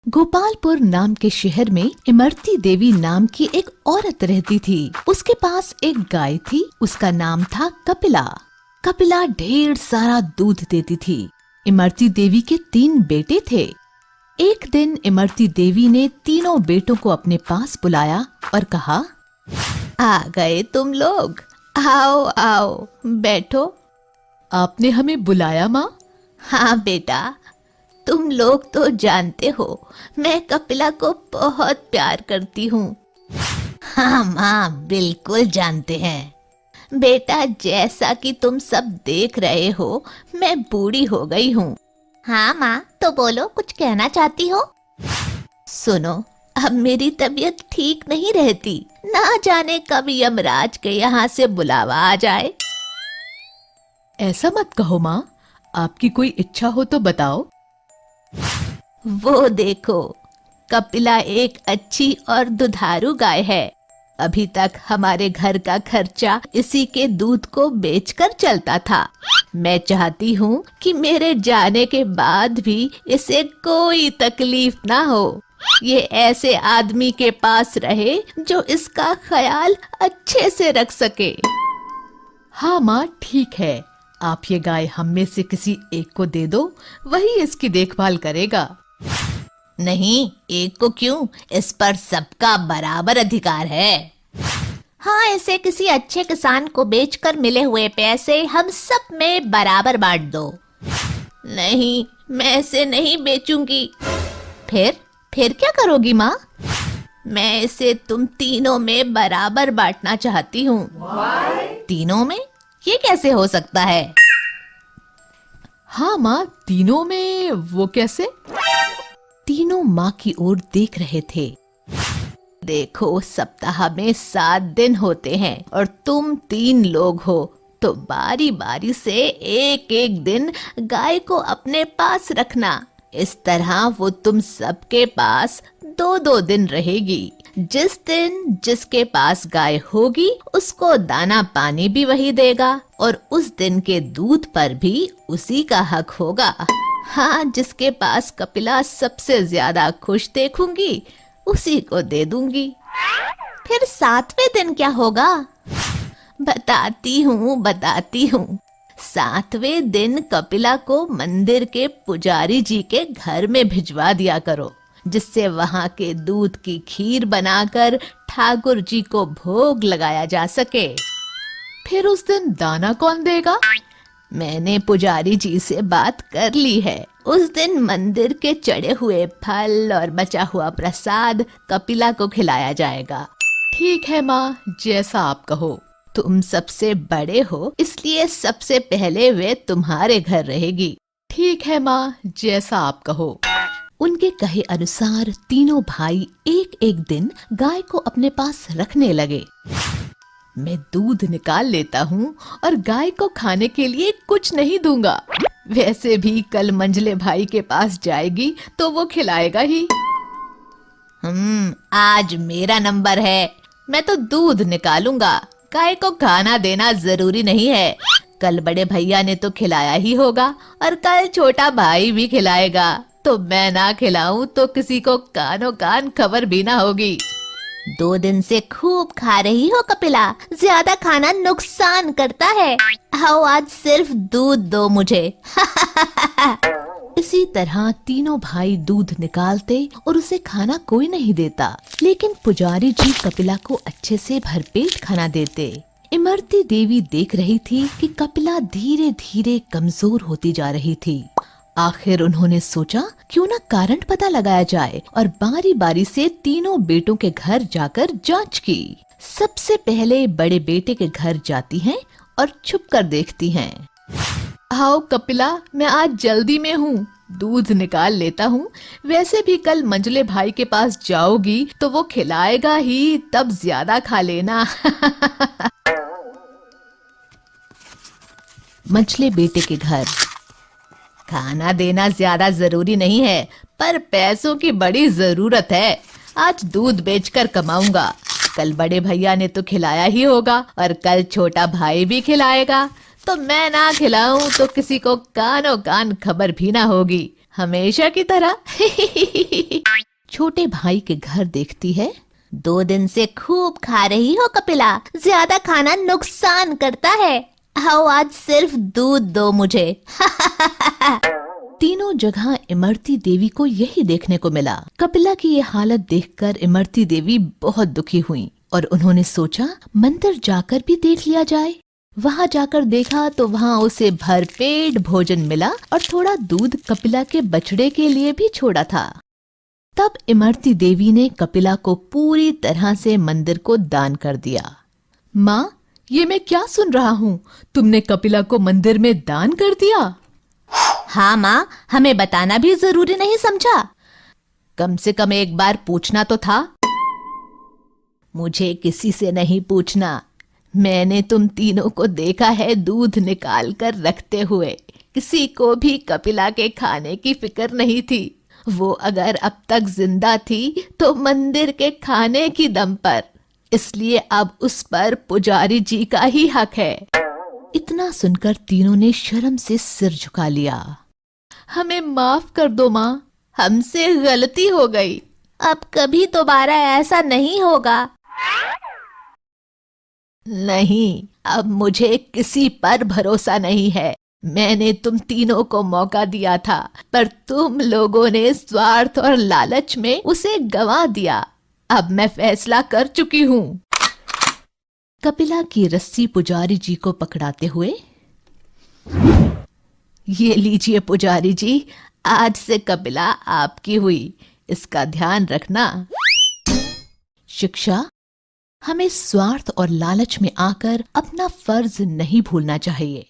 गोपालपुर नाम के शहर में इमरती देवी नाम की एक औरत रहती थी। उसके पास एक गाय थी। उसका नाम था कपिला। कपिला ढेर सारा दूध देती थी। इमरती देवी के 3 बेटे थे। एक दिन इमरती देवी ने तीनों बेटों को अपने पास बुलाया और कहा, आ गए तुम लोग, आओ आओ बैठो। आपने हमें बुलाया माँ? हाँ बेटा, तुम लोग तो जानते हो मैं कपिला को बहुत प्यार करती हूँ। हाँ माँ, बिल्कुल जानते हैं। बेटा, जैसा कि तुम सब देख रहे हो मैं बूढ़ी हो गई हूँ। हाँ माँ, तो बोलो, कुछ कहना चाहती हो? सुनो, अब मेरी तबीयत ठीक नहीं रहती। ना जाने कब यमराज के यहाँ से बुलावा आ जाए। ऐसा मत कहो माँ, आपकी कोई इच्छा हो तो बताओ। वो देखो, कपिला एक अच्छी और दुधारू गाय है। अभी तक हमारे घर का खर्चा इसी के दूध को बेचकर चलता था। मैं चाहती हूँ कि मेरे जाने के बाद भी इसे कोई तकलीफ ना हो। ये ऐसे आदमी के पास रहे जो इसका ख्याल अच्छे से रख सके। हाँ माँ, ठीक है। आप ये गाय हम में से किसी एक को दे दो, वही इसकी देखभाल करेगा। नहीं, एक को क्यों? इस पर सबका बराबर अधिकार है। हाँ, इसे किसी अच्छे किसान को बेचकर मिले हुए पैसे हम सब में बराबर बांट दो। नहीं, मैं इसे नहीं बेचूंगी। फिर क्या करोगी माँ? मैं इसे तुम तीनों में बराबर बांटना चाहती हूँ। तीनों में? ये कैसे हो सकता है? हाँ माँ, तीनों में वो कैसे? तीनों माँ की ओर देख रहे थे। देखो, सप्ताह में 7 दिन होते हैं और तुम 3 लोग हो, तो बारी बारी से एक एक दिन गाय को अपने पास रखना। इस तरह वो तुम सबके पास 2-2 दिन रहेगी। जिस दिन जिसके पास गाय होगी उसको दाना पानी भी वही देगा और उस दिन के दूध पर भी उसी का हक होगा। हाँ, जिसके पास कपिला सबसे ज्यादा खुश देखूंगी उसी को दे दूंगी। फिर 7वें दिन क्या होगा? बताती हूँ। 7वें दिन कपिला को मंदिर के पुजारी जी के घर में भिजवा दिया करो, जिससे वहां के दूध की खीर बनाकर ठाकुर जी को भोग लगाया जा सके। फिर उस दिन दाना कौन देगा? मैंने पुजारी जी से बात कर ली है। उस दिन मंदिर के चढ़े हुए फल और बचा हुआ प्रसाद कपिला को खिलाया जाएगा। ठीक है माँ, जैसा आप कहो। तुम सबसे बड़े हो, इसलिए सबसे पहले वे तुम्हारे घर रहेगी। ठीक है माँ, जैसा आप कहो। उनके कहे अनुसार तीनों भाई एक एक दिन गाय को अपने पास रखने लगे। मैं दूध निकाल लेता हूँ और गाय को खाने के लिए कुछ नहीं दूंगा। वैसे भी कल मंझले भाई के पास जाएगी तो वो खिलाएगा ही। आज मेरा नंबर है। मैं तो दूध निकालूंगा। गाय को खाना देना जरूरी नहीं है। कल बड़े भैया ने तो खिलाया ही होगा और कल छोटा भाई भी खिलाएगा। तो मैं ना खिलाऊं तो किसी को कानो कान खबर भी ना होगी। 2 दिन से खूब खा रही हो कपिला, ज्यादा खाना नुकसान करता है। आओ, आज सिर्फ दूध दो मुझे। इसी तरह तीनों भाई दूध निकालते और उसे खाना कोई नहीं देता, लेकिन पुजारी जी कपिला को अच्छे से भरपेट खाना देते। इमरती देवी देख रही थी कि कपिला धीरे धीरे कमजोर होती जा रही थी। आखिर उन्होंने सोचा क्यों ना कारण पता लगाया जाए और बारी बारी से तीनों बेटों के घर जाकर जांच की। सबसे पहले बड़े बेटे के घर जाती हैं और छुप कर देखती हैं। आओ कपिला, मैं आज जल्दी में हूँ, दूध निकाल लेता हूँ। वैसे भी कल मंझले भाई के पास जाओगी तो वो खिलाएगा ही, तब ज्यादा खा लेना। मंझले बेटे के घर। खाना देना ज्यादा जरूरी नहीं है, पर पैसों की बड़ी जरूरत है। आज दूध बेचकर कमाऊंगा। कल बड़े भैया ने तो खिलाया ही होगा और कल छोटा भाई भी खिलाएगा। तो मैं ना खिलाऊं तो किसी को कानो कान खबर भी ना होगी। हमेशा की तरह। छोटे भाई के घर देखती है। 2 दिन से खूब खा रही हो कपिला, ज्यादा खाना नुकसान करता है। आओ आज सिर्फ दूध दो मुझे। तीनों जगह इमरती देवी को यही देखने को मिला। कपिला की ये हालत देखकर इमरती देवी बहुत दुखी हुई और उन्होंने सोचा मंदिर जाकर भी देख लिया जाए। वहां जाकर देखा तो वहां उसे भरपेट भोजन मिला और थोड़ा दूध कपिला के बछड़े के लिए भी छोड़ा था। तब इमरती देवी ने कपिला को पूरी तरह से मंदिर को दान कर दिया। माँ, ये मैं क्या सुन रहा हूँ? तुमने कपिला को मंदिर में दान कर दिया? हाँ माँ, हमें बताना भी जरूरी नहीं समझा? कम से कम एक बार पूछना तो था। मुझे किसी से नहीं पूछना। मैंने तुम तीनों को देखा है दूध निकाल कर रखते हुए। किसी को भी कपिला के खाने की फिक्र नहीं थी। वो अगर अब तक जिंदा थी तो मंदिर के खाने की दम पर, इसलिए अब उस पर पुजारी जी का ही हक है। इतना सुनकर तीनों ने शर्म से सिर झुका लिया। हमें माफ कर दो माँ, हमसे गलती हो गई। अब कभी दोबारा ऐसा नहीं होगा। नहीं, अब मुझे किसी पर भरोसा नहीं है। मैंने तुम तीनों को मौका दिया था, पर तुम लोगों ने स्वार्थ और लालच में उसे गंवा दिया। अब मैं फैसला कर चुकी हूँ। कपिला की रस्सी पुजारी जी को पकड़ाते हुए, ये लीजिए पुजारी जी, आज से कपिला आपकी हुई, इसका ध्यान रखना। शिक्षा: हमें स्वार्थ और लालच में आकर अपना फर्ज नहीं भूलना चाहिए।